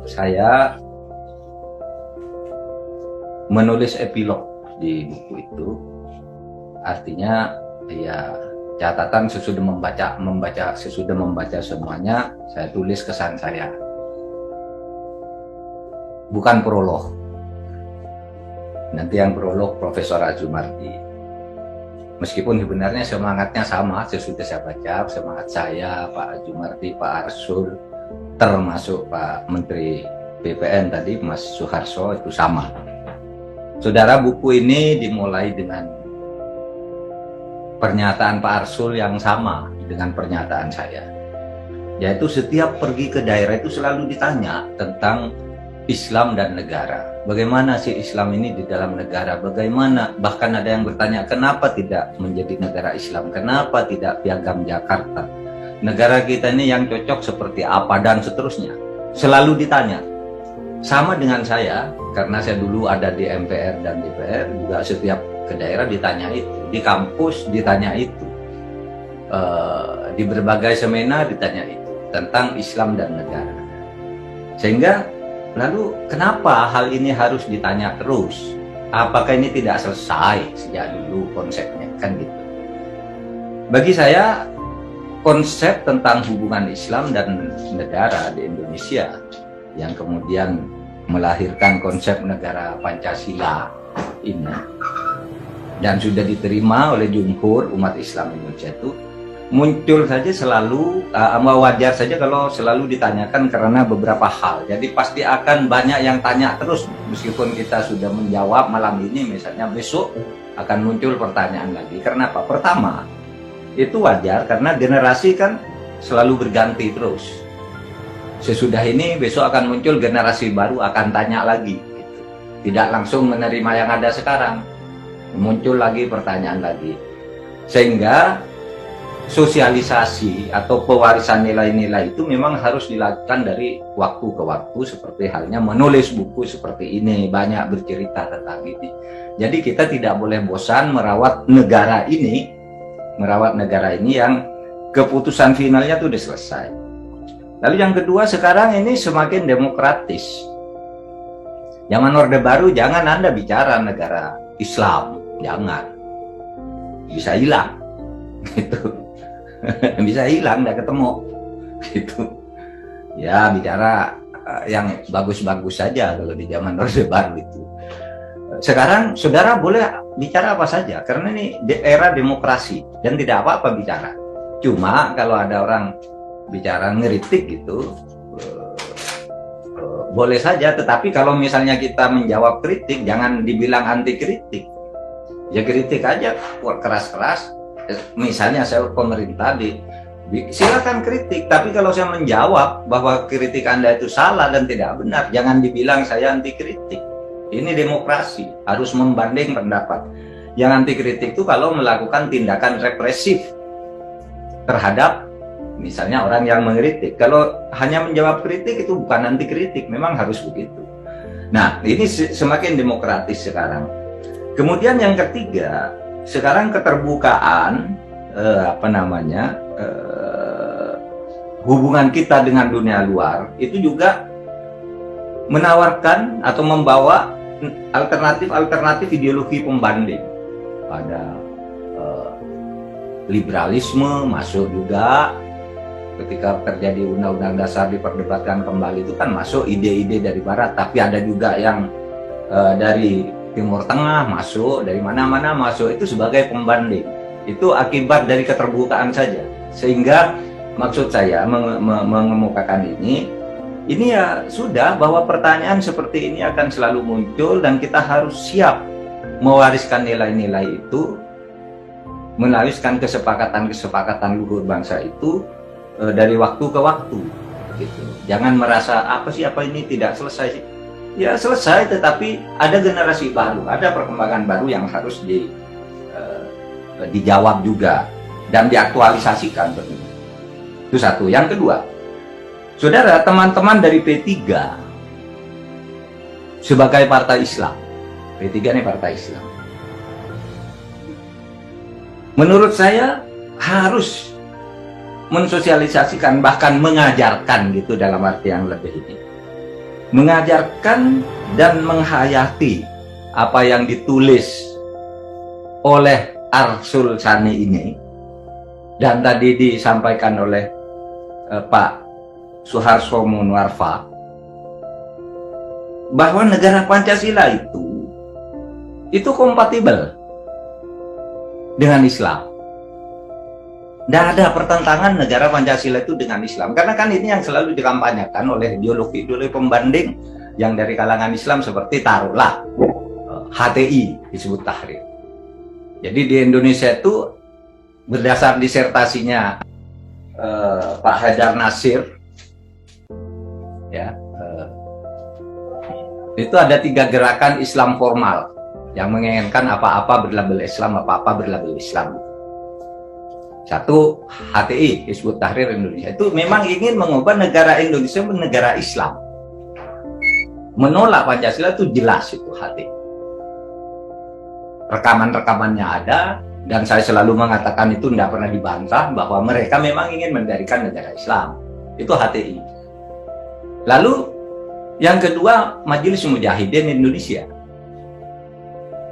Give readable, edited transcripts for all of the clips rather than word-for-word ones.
Saya menulis epilog di buku itu, artinya ya catatan sesudah membaca semuanya, saya tulis kesan saya, bukan prolog. Nanti yang prolog Profesor Azumardi. Meskipun sebenarnya semangatnya sama, sesudah saya baca, semangat saya, Pak Azumardi, Pak Arsul, termasuk Pak Menteri BPN tadi, Mas Suharso, itu sama. Saudara, buku ini dimulai dengan pernyataan Pak Arsul yang sama dengan pernyataan saya. Yaitu setiap pergi ke daerah itu selalu ditanya tentang Islam dan negara. Bagaimana sih Islam ini di dalam negara? Bagaimana? Bahkan ada yang bertanya, kenapa tidak menjadi negara Islam? Kenapa tidak Piagam Jakarta? Negara kita ini yang cocok seperti apa? Dan seterusnya. Selalu ditanya. Sama dengan saya, karena saya dulu ada di MPR dan DPR, juga setiap ke daerah ditanya itu. Di kampus ditanya itu. Di berbagai seminar ditanya itu. Tentang Islam dan negara. Sehingga lalu kenapa hal ini harus ditanya terus? Apakah ini tidak selesai sejak dulu konsepnya? Kan gitu. Bagi saya, konsep tentang hubungan Islam dan negara di Indonesia yang kemudian melahirkan konsep negara Pancasila ini dan sudah diterima oleh jumhur umat Islam Indonesia itu muncul saja selalu, wajar saja kalau selalu ditanyakan karena beberapa hal. Jadi pasti akan banyak yang tanya terus, meskipun kita sudah menjawab malam ini, misalnya besok akan muncul pertanyaan lagi. Karena apa? Pertama, itu wajar karena generasi kan selalu berganti terus. Sesudah ini besok akan muncul generasi baru akan tanya lagi. Gitu. Tidak langsung menerima yang ada sekarang. Muncul lagi pertanyaan lagi. Sehingga sosialisasi atau pewarisan nilai-nilai itu memang harus dilakukan dari waktu ke waktu, seperti halnya menulis buku seperti ini, banyak bercerita tentang ini. Jadi kita tidak boleh bosan merawat negara ini yang keputusan finalnya itu sudah selesai. Lalu yang kedua, sekarang ini semakin demokratis. Zaman Orde Baru jangan Anda bicara negara Islam, jangan. Bisa hilang. Gitu. Bisa hilang, nggak ketemu gitu ya. Bicara yang bagus-bagus saja kalau di zaman Orde Baru itu. Sekarang saudara boleh bicara apa saja karena ini era demokrasi dan tidak apa-apa bicara. Cuma kalau ada orang bicara ngeritik gitu boleh saja, tetapi kalau misalnya kita menjawab kritik jangan dibilang anti kritik, ya kritik aja keras-keras. Misalnya saya pemerintah silakan kritik, tapi kalau saya menjawab bahwa kritik Anda itu salah dan tidak benar, jangan dibilang saya anti kritik. Ini demokrasi, harus membanding pendapat. Yang anti kritik itu kalau melakukan tindakan represif terhadap misalnya orang yang mengkritik. Kalau hanya menjawab kritik itu bukan anti kritik, memang harus begitu. Nah, ini semakin demokratis sekarang. Kemudian yang ketiga, sekarang keterbukaan hubungan kita dengan dunia luar itu juga menawarkan atau membawa alternatif ideologi pembanding. Ada liberalisme masuk juga, ketika terjadi undang-undang dasar diperdebatkan kembali itu kan masuk ide-ide dari barat, tapi ada juga yang dari Timur Tengah masuk, dari mana-mana masuk, itu sebagai pembanding. Itu akibat dari keterbukaan saja. Sehingga maksud saya mengemukakan ini ya sudah, bahwa pertanyaan seperti ini akan selalu muncul dan kita harus siap mewariskan nilai-nilai itu, mewariskan kesepakatan luhur bangsa itu dari waktu ke waktu. Gitu. Jangan merasa apa ini tidak selesai sih. Ya selesai, tetapi ada generasi baru, ada perkembangan baru yang harus dijawab juga dan diaktualisasikan tentunya. Itu satu. Yang kedua, saudara, teman-teman dari P3 sebagai partai Islam, P3 ini partai Islam, menurut saya harus mensosialisasikan, bahkan mengajarkan gitu dalam arti yang lebih ini, mengajarkan dan menghayati apa yang ditulis oleh Arsul Sani ini, dan tadi disampaikan oleh Pak Suharso Monoarfa, bahwa negara Pancasila itu kompatibel dengan Islam. Tidak ada pertentangan negara Pancasila itu dengan Islam, karena kan ini yang selalu dikampanyekan oleh ideologi-ideologi pembanding yang dari kalangan Islam, seperti taruhlah HTI, Hizbut Tahrir. Jadi di Indonesia itu berdasar disertasinya Pak Haidar Nasir, ya, itu ada 3 gerakan Islam formal yang menginginkan apa-apa berlabel Islam, apa-apa berlabel Islam. 1, HTI, Hizbut Tahrir Indonesia, itu memang ingin mengubah negara Indonesia menjadi negara Islam. Menolak Pancasila itu jelas, itu HTI. Rekaman-rekamannya ada, dan saya selalu mengatakan itu tidak pernah dibantah, bahwa mereka memang ingin mendirikan negara Islam. Itu HTI. Lalu yang kedua, Majelis Mujahidin Indonesia.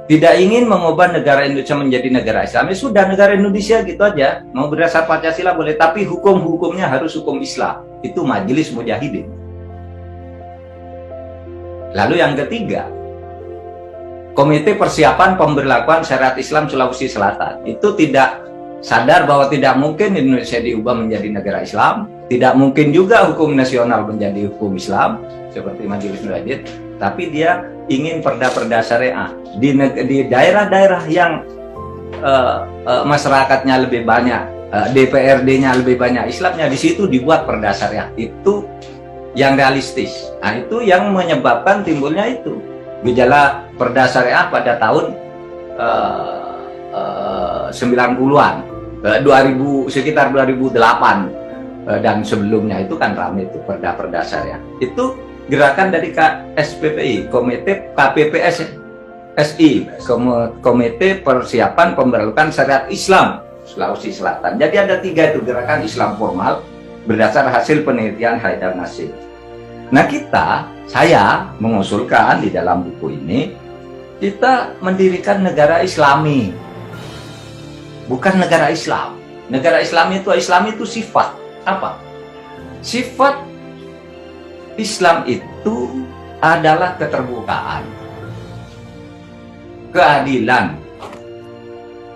Tidak ingin mengubah negara Indonesia menjadi negara Islam. Ya sudah, negara Indonesia gitu aja. Mau berdasar Pancasila boleh, tapi hukum-hukumnya harus hukum Islam. Itu Majelis Mujahidin. Lalu yang ketiga, Komite Persiapan Pemberlakuan Syariat Islam Sulawesi Selatan. Itu tidak sadar bahwa tidak mungkin Indonesia diubah menjadi negara Islam. Tidak mungkin juga hukum nasional menjadi hukum Islam seperti Majelis Mujahidin. Tapi dia ingin perda-perda syariah di daerah-daerah yang masyarakatnya lebih banyak, DPRD-nya lebih banyak Islamnya, di situ dibuat perda syariah. Itu yang realistis. Nah, itu yang menyebabkan timbulnya itu gejala perda syariah pada tahun 90-an, 2000, sekitar 2008 dan sebelumnya itu kan ramai itu perda-perda syariah. Itu gerakan dari KSPPI, Komite KPPS SI, Komite Persiapan Pemberlakuan Syariat Islam Sulawesi Selatan. Jadi ada 3 itu gerakan Islam formal berdasar hasil penelitian Haidar Nasir. Nah, saya mengusulkan di dalam buku ini, kita mendirikan negara Islami, bukan negara Islam. Negara Islam itu sifat apa? Sifat Islam itu adalah keterbukaan, keadilan,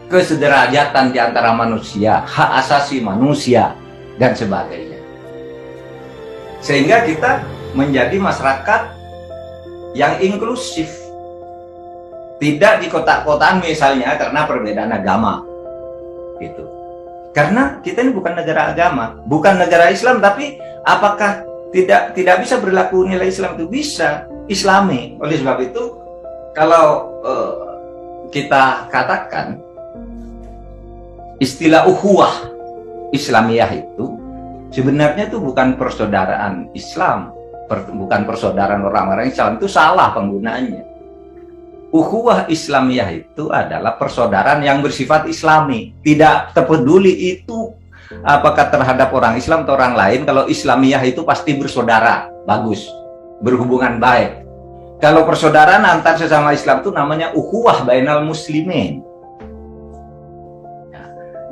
kesederajatan di antara manusia, hak asasi manusia, dan sebagainya. Sehingga kita menjadi masyarakat yang inklusif. Tidak di kota-kotaan misalnya karena perbedaan agama. Gitu. Karena kita ini bukan negara agama, bukan negara Islam, tapi apakah tidak bisa berlaku nilai Islam? Itu bisa, Islami. Oleh sebab itu, kalau kita katakan istilah ukhuwah Islamiyah itu sebenarnya itu bukan persaudaraan Islam, bukan persaudaraan orang-orang Islam, itu salah penggunaannya. Ukhuwah Islamiyah itu adalah persaudaraan yang bersifat Islami, tidak terpeduli itu apakah terhadap orang Islam atau orang lain. Kalau Islamiyah itu pasti bersaudara, bagus, berhubungan baik. Kalau persaudaraan antar sesama Islam itu namanya ukhuwah bainal muslimin.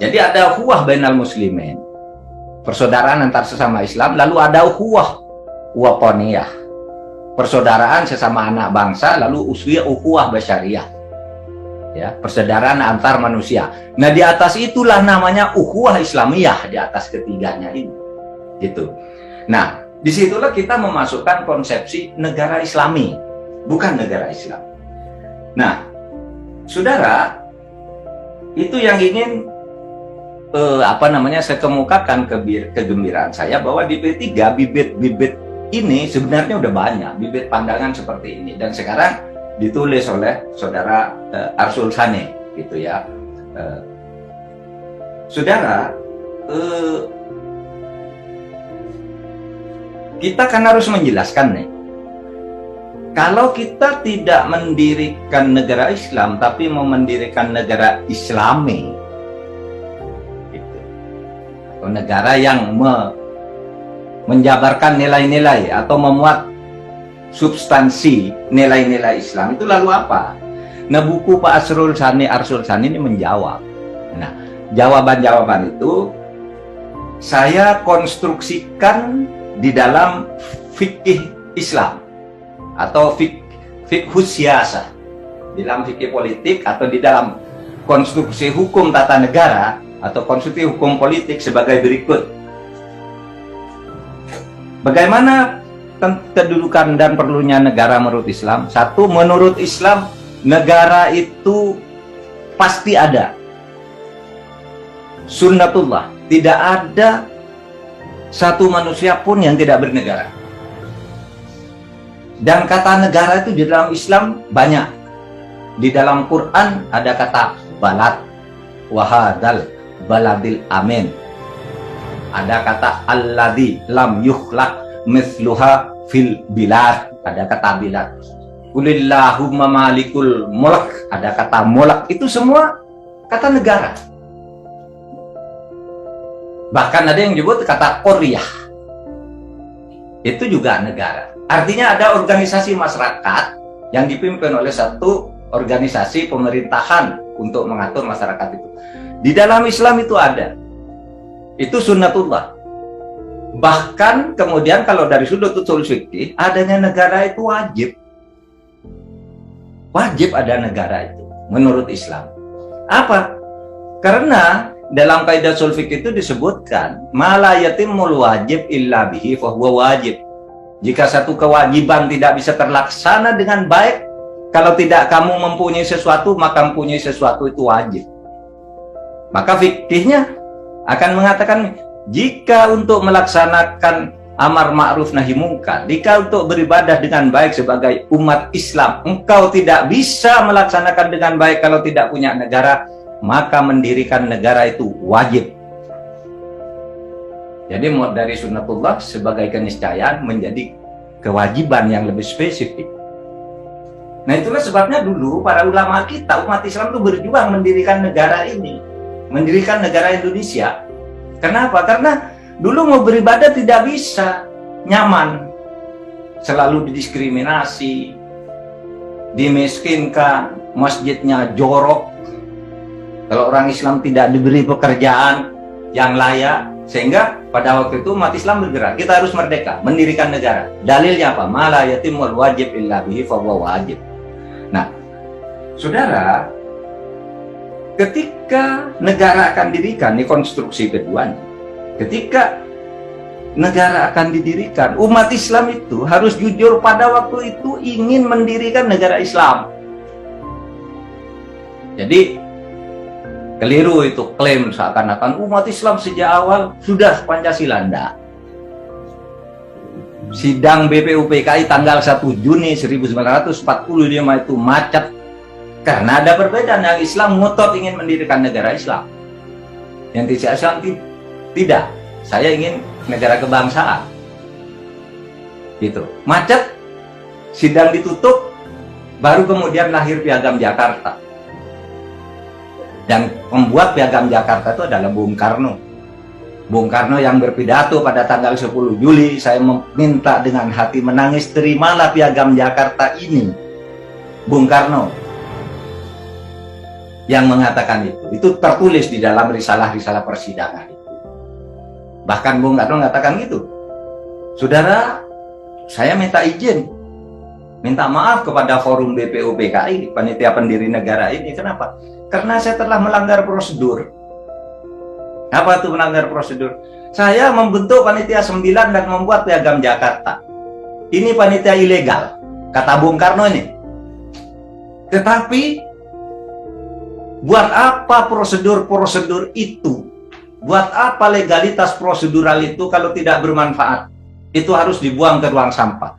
Jadi ada ukhuwah bainal muslimin, persaudaraan antar sesama Islam. Lalu ada ukhuwah watoniyah, persaudaraan sesama anak bangsa. Lalu ukhuwah basyariah, ya, persaudaraan antar manusia. Nah, di atas itulah namanya ukhuwah Islamiyah, di atas ketiganya ini, gitu. Nah, disitulah kita memasukkan konsepsi negara Islami, bukan negara Islam. Nah, saudara, itu yang ingin saya kemukakan kegembiraan saya bahwa di P3 bibit-bibit ini sebenarnya udah banyak, bibit pandangan seperti ini, dan sekarang ditulis oleh saudara Arsul Sani, gitu ya. Saudara, kita kan harus menjelaskan nih, kalau kita tidak mendirikan negara Islam tapi mau mendirikan negara Islami, gitu, atau negara yang menjabarkan nilai-nilai atau memuat substansi nilai-nilai Islam itu lalu apa? Nah, buku Pak Arsul Sani ini menjawab. Nah, jawaban-jawaban itu saya konstruksikan di dalam fikih Islam atau fikhus siyasah, di dalam fikih politik atau di dalam konstruksi hukum tata negara atau konstruksi hukum politik sebagai berikut. Bagaimana kedudukan dan perlunya negara menurut Islam? Satu, menurut Islam negara itu pasti ada. Sunnatullah, tidak ada satu manusia pun yang tidak bernegara. Dan kata negara itu di dalam Islam banyak. Di dalam Quran ada kata balad, wahadal baladil amin. Ada kata alladzi lam yukhlaq mithluha fil bilad, ada kata bilad. Qulillahumma malikul mulk, ada kata mulk. Itu semua kata negara. Bahkan ada yang menyebut kata qaryah. Itu juga negara. Artinya ada organisasi masyarakat yang dipimpin oleh satu organisasi pemerintahan untuk mengatur masyarakat itu. Di dalam Islam itu ada. Itu sunnatullah. Bahkan kemudian kalau dari sudut usul fikih, adanya negara itu wajib. Wajib ada negara itu menurut Islam. Apa? Karena dalam kaidah usul fikih itu disebutkan mala yatimul wajib illa bihi fahuwa wajib. Jika satu kewajiban tidak bisa terlaksana dengan baik, kalau tidak kamu mempunyai sesuatu, maka mempunyai sesuatu itu wajib. Maka fikihnya akan mengatakan, jika untuk melaksanakan amar ma'ruf nahi mungkar, jika untuk beribadah dengan baik sebagai umat Islam, engkau tidak bisa melaksanakan dengan baik kalau tidak punya negara, maka mendirikan negara itu wajib. Jadi dari sunnatullah sebagai keniscayaan menjadi kewajiban yang lebih spesifik. Nah, itulah sebabnya dulu para ulama kita, umat Islam itu berjuang mendirikan negara ini, mendirikan negara Indonesia. Kenapa? Karena dulu mau beribadah tidak bisa nyaman, selalu didiskriminasi, dimiskinkan, masjidnya jorok. Kalau orang Islam tidak diberi pekerjaan yang layak, sehingga pada waktu itu umat Islam bergerak, kita harus merdeka, mendirikan negara. Dalilnya apa? Mala yatimul wajib illa bihi fahuwa wajib. Nah, saudara, ketika negara akan didirikan, ini konstruksi kedua nih. Ketika negara akan didirikan, umat Islam itu harus jujur pada waktu itu ingin mendirikan negara Islam. Jadi keliru itu klaim seakan-akan umat Islam sejak awal sudah Pancasila. Enggak. Sidang BPUPKI tanggal 1 Juni 1945 itu macet karena ada perbedaan. Yang Islam ngotot ingin mendirikan negara Islam, yang tidak Islam tidak, saya ingin negara kebangsaan gitu. Macet, sidang ditutup, baru kemudian lahir Piagam Jakarta. Dan pembuat Piagam Jakarta itu adalah Bung Karno. Bung Karno yang berpidato pada tanggal 10 Juli, saya meminta dengan hati menangis, terimalah Piagam Jakarta ini. Bung Karno yang mengatakan itu tertulis di dalam risalah-risalah persidangan itu. Bahkan Bung Karno mengatakan gitu, saudara, saya minta izin, minta maaf kepada forum BPUPKI, panitia pendiri negara ini. Kenapa? Karena saya telah melanggar prosedur. Apa itu melanggar prosedur? Saya membentuk panitia 9 dan membuat Piagam Jakarta. Ini panitia ilegal, kata Bung Karno ini. Tetapi buat apa prosedur-prosedur itu? Buat apa legalitas prosedural itu kalau tidak bermanfaat? Itu harus dibuang ke ruang sampah.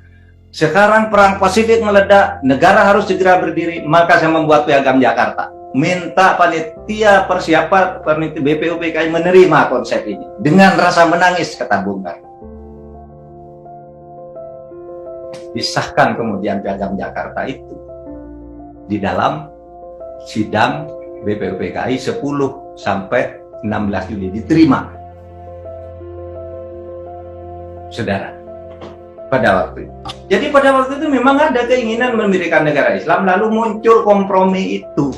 Sekarang perang Pasifik meledak, negara harus segera berdiri, maka saya membuat Piagam Jakarta. Minta panitia persiapan panitia BPUPKI menerima konsep ini. Dengan rasa menangis, kata Bung Karno. Disahkan kemudian Piagam Jakarta itu di dalam sidang BPUPKI 10 sampai 16 Juli diterima. Saudara, pada waktu itu. Jadi pada waktu itu memang ada keinginan mendirikan negara Islam, lalu muncul kompromi itu.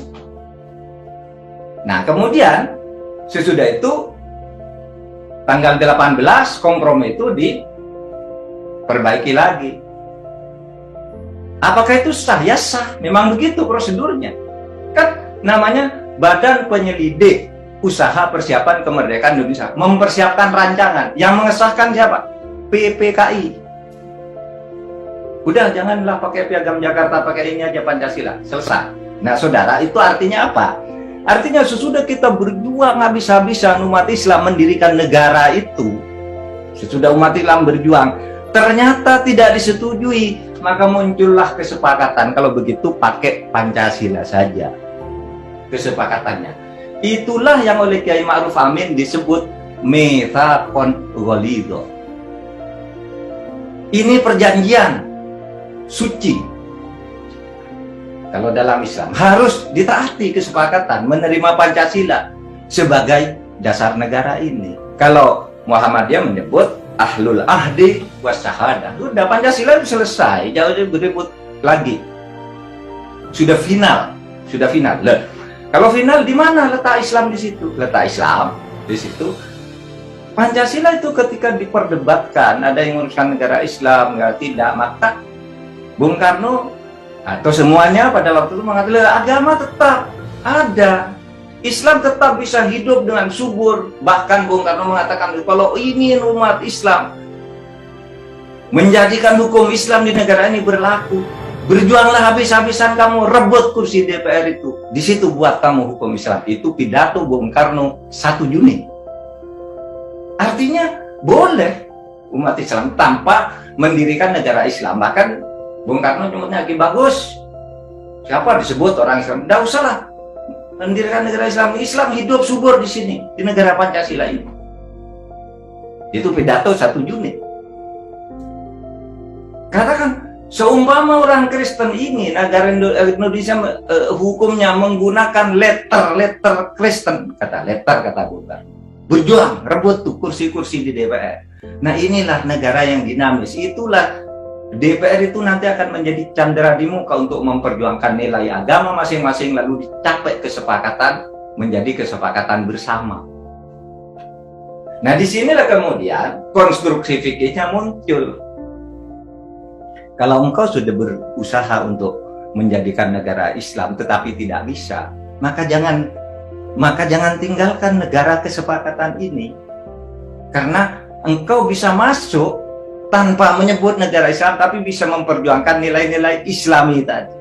Nah, kemudian sesudah itu tanggal 18 kompromi itu diperbaiki lagi. Apakah itu sah? Ya sah, memang begitu prosedurnya. Kan namanya Badan Penyelidik Usaha Persiapan Kemerdekaan Indonesia, mempersiapkan rancangan. Yang mengesahkan siapa? PPKI. Udah, janganlah pakai Piagam Jakarta, pakai ini aja Pancasila, selesai. Nah saudara, itu artinya apa? Artinya sesudah kita berjuang habis-habisan umat Islam mendirikan negara itu, sesudah umat Islam berjuang, ternyata tidak disetujui, maka muncullah kesepakatan, kalau begitu pakai Pancasila saja kesepakatannya. Itulah yang oleh Kiai Ma'ruf Amin disebut mitsaqon ghalidho. Ini perjanjian suci. Kalau dalam Islam harus ditaati kesepakatan menerima Pancasila sebagai dasar negara ini. Kalau Muhammadiyah menyebut ahlul ahdi wasyahadah, udah Pancasila itu selesai, jauh beribut lagi. Sudah final, sudah final. Loh, kalau final di mana letak Islam di situ? Letak Islam di situ. Pancasila itu ketika diperdebatkan, ada yang menguruskan negara Islam, nggak tidak, maka Bung Karno atau semuanya pada waktu itu mengatakan agama tetap ada, Islam tetap bisa hidup dengan subur. Bahkan Bung Karno mengatakan kalau ingin umat Islam menjadikan hukum Islam di negara ini berlaku, berjuanglah habis-habisan kamu rebut kursi DPR itu. Di situ buat kamu hukum Islam. Itu pidato Bung Karno 1 Juni. Artinya boleh umat Islam tanpa mendirikan negara Islam. Bahkan Bung Karno nyebutnya lagi bagus. Siapa disebut orang Islam? Tidak usahlah mendirikan negara Islam. Islam hidup subur di sini, di negara Pancasila ini. Itu pidato 1 Juni. Katakan, seumpama orang Kristen ini, negara Indonesia hukumnya menggunakan letter Kristen, kata Bung Karno. Berjuang, rebut tuh kursi-kursi di DPR. Nah inilah negara yang dinamis. Itulah DPR itu nanti akan menjadi candera di muka untuk memperjuangkan nilai agama masing-masing, lalu dicapai kesepakatan menjadi kesepakatan bersama. Nah disinilah kemudian konstruksi fikihnya muncul. Kalau engkau sudah berusaha untuk menjadikan negara Islam tetapi tidak bisa, maka jangan tinggalkan negara kesepakatan ini, karena engkau bisa masuk tanpa menyebut negara Islam, tapi bisa memperjuangkan nilai-nilai Islami tadi.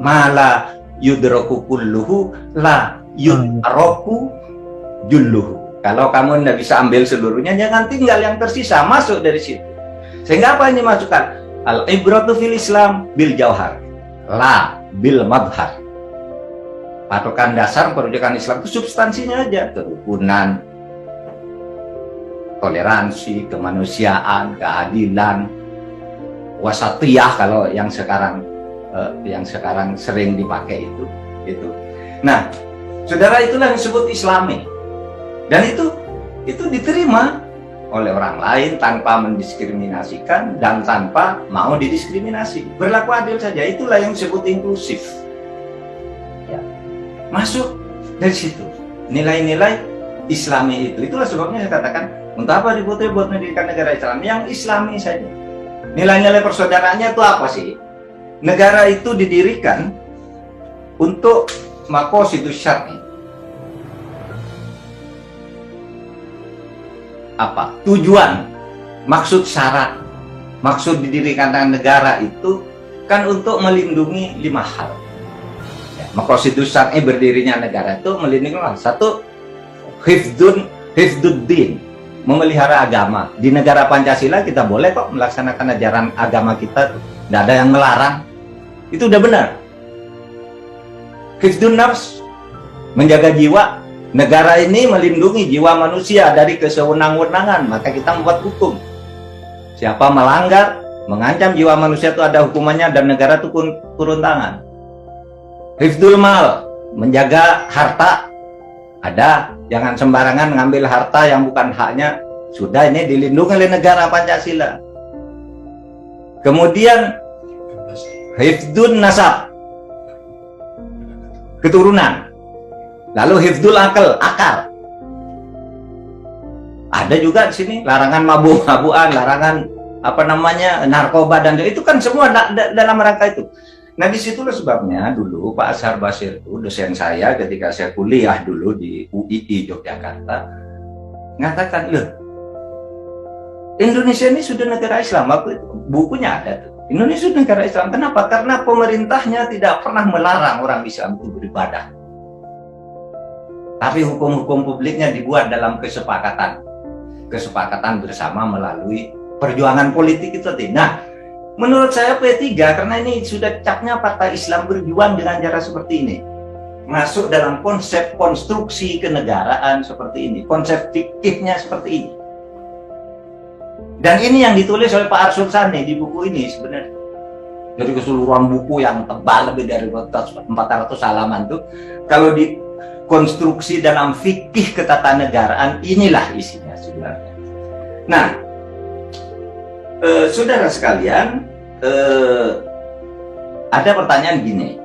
Mala yudroku kulluhu la yudroku julluhu. Kalau kamu tidak bisa ambil seluruhnya, jangan tinggal yang tersisa, masuk dari situ. Sehingga apa ini masukkan? Al-ibratu fil Islam bil jauhar, la bil madhar. Patokan dasar perwujudan Islam itu substansinya aja, kerukunan, toleransi, kemanusiaan, keadilan, wasatiyah kalau yang sekarang sering dipakai itu. Nah, saudara, itulah yang disebut Islami, dan itu diterima oleh orang lain tanpa mendiskriminasikan dan tanpa mau didiskriminasi, berlaku adil saja. Itulah yang disebut inklusif. Ya, masuk dari situ nilai-nilai Islami itu. Itulah sebabnya saya katakan, untuk apa ribut-ribut buat mendirikan negara Islam yang Islami saja. Nilai-nilai persaudaraannya itu apa sih? Negara itu didirikan untuk maqasidus syar'i. Apa? Tujuan, maksud syarat, maksud didirikan negara itu kan untuk melindungi 5 hal. Ya, maqasidus syar'i berdirinya negara itu melindungi 5 hal. 1, hifdzuddin, memelihara agama. Di negara Pancasila kita boleh kok melaksanakan ajaran agama kita, tidak ada yang melarang. Itu udah benar. Hifdzun nafs, menjaga jiwa. Negara ini melindungi jiwa manusia dari kesewenang-wenangan, maka kita membuat hukum. Siapa melanggar, mengancam jiwa manusia itu ada hukumannya, dan negara itu turun tangan. Hifdzul mal, menjaga harta. Ada, jangan sembarangan ngambil harta yang bukan haknya. Sudah, ini dilindungi oleh negara Pancasila. Kemudian hifdun nasab, keturunan. Lalu hifdul akal. Ada juga di sini larangan mabuk-mabukan, larangan narkoba, dan itu kan semua dalam rangka itu. Nah, disitulah sebabnya dulu Pak Ashar Basir itu dosen saya ketika saya kuliah dulu di UII Yogyakarta mengatakan, loh, Indonesia ini sudah negara Islam. Waktu itu bukunya ada tuh. Indonesia sudah negara Islam. Kenapa? Karena pemerintahnya tidak pernah melarang orang Islam itu beribadah. Tapi hukum-hukum publiknya dibuat dalam kesepakatan bersama melalui perjuangan politik itu tadi. Nah, menurut saya P3, karena ini sudah capnya Partai Islam berjuang dengan cara seperti ini, masuk dalam konsep konstruksi kenegaraan seperti ini, konsep fikihnya seperti ini. Dan ini yang ditulis oleh Pak Arsul Sani di buku ini sebenarnya. Jadi keseluruhan buku yang tebal lebih dari 400 halaman tuh, kalau dikonstruksi dalam fikih ketatanegaraan, inilah isinya sebenarnya. Nah, saudara sekalian, ada pertanyaan gini,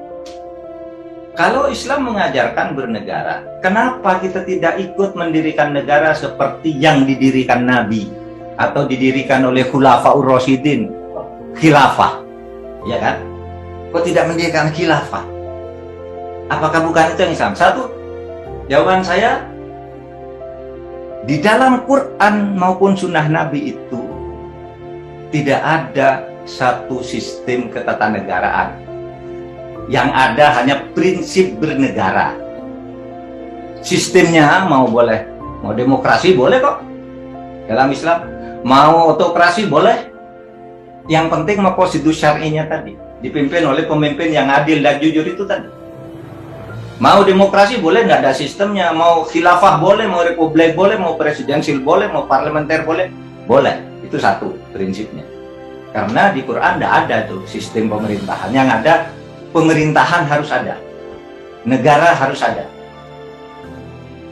kalau Islam mengajarkan bernegara, kenapa kita tidak ikut mendirikan negara seperti yang didirikan Nabi atau didirikan oleh Khulafaur Rasyidin, khilafah, ya kan? Kok tidak mendirikan khilafah? Apakah bukan itu yang Islam? Satu, jawaban saya, di dalam Quran maupun Sunnah Nabi itu tidak ada satu sistem ketatanegaraan. Yang ada hanya prinsip bernegara. Sistemnya mau demokrasi boleh kok dalam Islam, mau autokrasi boleh. Yang penting mau konstitusi syar'inya tadi, dipimpin oleh pemimpin yang adil dan jujur itu tadi. Mau demokrasi boleh, nggak ada sistemnya. Mau khilafah boleh, mau republik boleh, mau presidensil boleh, mau parlementer boleh. Itu satu prinsipnya. Karena di Quran tidak ada tuh sistem pemerintahan. Yang ada, pemerintahan harus ada, negara harus ada.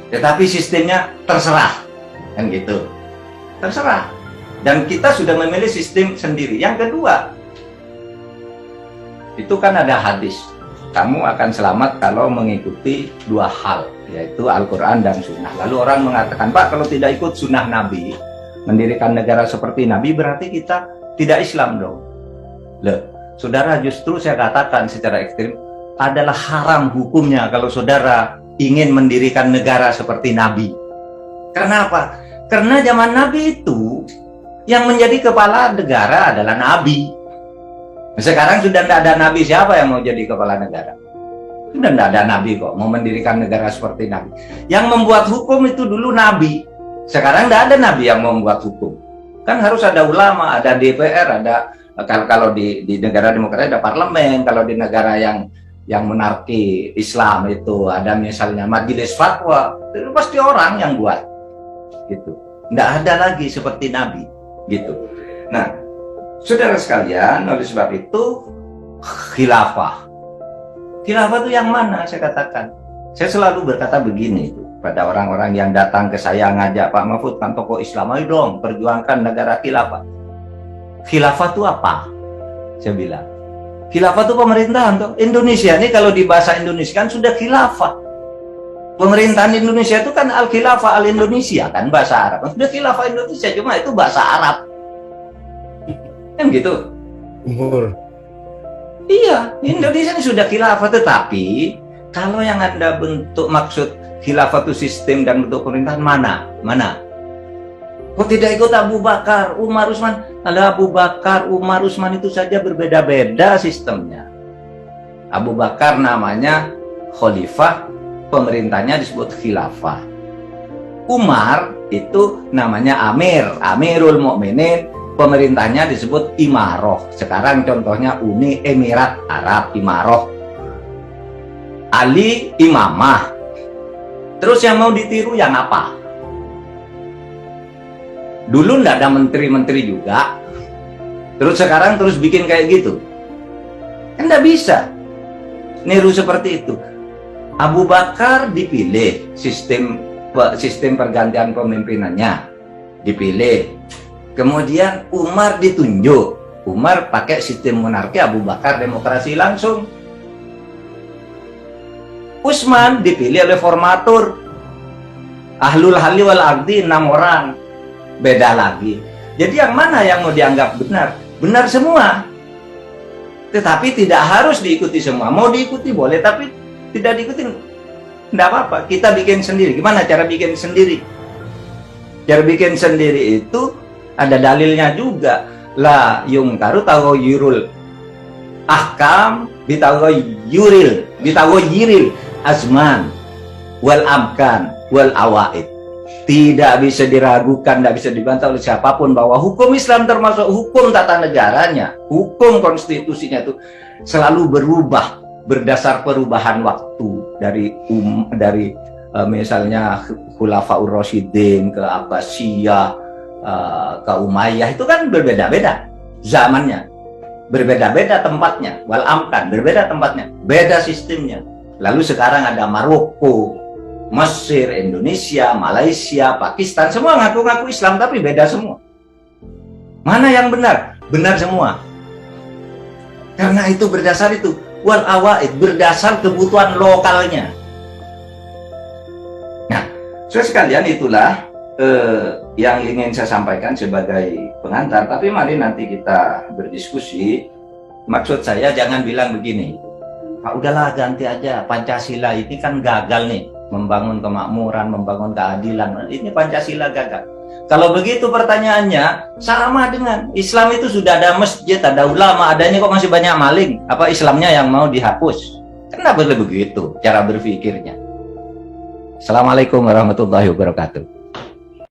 Tetapi sistemnya terserah, kan gitu. Terserah. Dan kita sudah memilih sistem sendiri. Yang kedua, itu kan ada hadis. Kamu akan selamat kalau mengikuti dua hal, yaitu Al-Quran dan Sunnah. Lalu orang mengatakan, Pak, kalau tidak ikut Sunnah Nabi, mendirikan negara seperti Nabi, berarti kita tidak Islam dong. Loh, saudara, justru saya katakan secara ekstrim, adalah haram hukumnya kalau saudara ingin mendirikan negara seperti Nabi. Karena apa? Karena zaman Nabi itu, yang menjadi kepala negara adalah Nabi. Sekarang sudah tidak ada Nabi, siapa yang mau jadi kepala negara? Sudah tidak ada Nabi kok, mau mendirikan negara seperti Nabi. Yang membuat hukum itu dulu Nabi. Sekarang tidak ada Nabi yang membuat hukum. Kan harus ada ulama, ada DPR, ada kalau di negara demokrasi ada parlemen, kalau di negara yang monarki Islam itu ada misalnya majelis fatwa, itu pasti orang yang buat. Gitu. Tidak ada lagi seperti Nabi. Gitu. Nah, saudara sekalian, oleh sebab itu khilafah. Khilafah itu yang mana? Saya katakan. Saya selalu berkata begini pada orang-orang yang datang ke saya ngajak, Pak Mahfud kan tokoh Islam, ayo dong perjuangkan negara khilafah. Khilafah itu apa? Saya bilang, khilafah itu pemerintahan tuh. Indonesia ini kalau di bahasa Indonesia kan sudah khilafah. Pemerintahan Indonesia itu kan al-khilafah al-Indonesia kan bahasa Arab. Sudah khilafah Indonesia, cuma itu bahasa Arab. Kan gitu. Iya, Indonesia ini sudah khilafah, tetapi kalau yang Anda bentuk maksud khilafah itu sistem dan bentuk pemerintahan mana? Kok tidak ikut Abu Bakar, Umar, Utsman? Kalau Abu Bakar, Umar, Utsman itu saja berbeda-beda sistemnya. Abu Bakar namanya khalifah, pemerintahnya disebut khilafah. Umar itu namanya Amir, Amirul Mukminin, pemerintahnya disebut Imaroh. Sekarang contohnya Uni Emirat Arab, Imaroh. Ali Imamah. Terus yang mau ditiru yang apa? Dulu nggak ada menteri-menteri juga. Terus sekarang terus bikin kayak gitu. Kan nggak bisa niru seperti itu. Abu Bakar dipilih, sistem pergantian pemimpinannya dipilih. Kemudian Umar ditunjuk, Umar pakai sistem monarki, Abu Bakar demokrasi langsung. Utsman dipilih oleh formatur. Ahlul halli wal aqdi 6 orang. Beda lagi. Jadi yang mana yang mau dianggap benar? Benar semua. Tetapi tidak harus diikuti semua. Mau diikuti boleh, tapi tidak diikuti tidak apa-apa. Kita bikin sendiri. Gimana cara bikin sendiri? Cara bikin sendiri itu ada dalilnya juga. La yungkaru tagoyirul ahkam bitagoyiril azman wal amkan wal awaid. Tidak bisa diragukan, tidak bisa dibantah oleh siapapun bahwa hukum Islam termasuk hukum tata negaranya, hukum konstitusinya itu selalu berubah berdasar perubahan waktu dari misalnya Khulafaur Rasyidin ke Abbasiyah ke Umayyah, itu kan berbeda-beda zamannya, berbeda-beda tempatnya, wal amkan berbeda tempatnya, beda sistemnya. Lalu sekarang ada Maroko, Mesir, Indonesia, Malaysia, Pakistan, semua ngaku-ngaku Islam tapi beda semua. Mana yang benar? Benar semua. Karena itu berdasar itu wal awaid, berdasar kebutuhan lokalnya. Nah, saudara sekalian, itulah yang ingin saya sampaikan sebagai pengantar. Tapi mari nanti kita berdiskusi. Maksud saya jangan bilang begini, Pak, udahlah ganti aja, Pancasila ini kan gagal nih, membangun kemakmuran, membangun keadilan, ini Pancasila gagal. Kalau begitu pertanyaannya sama dengan Islam, itu sudah ada masjid, ada ulama, adanya kok masih banyak maling? Apa Islamnya yang mau dihapus? Kenapa begitu cara berpikirnya? Assalamualaikum warahmatullahi wabarakatuh.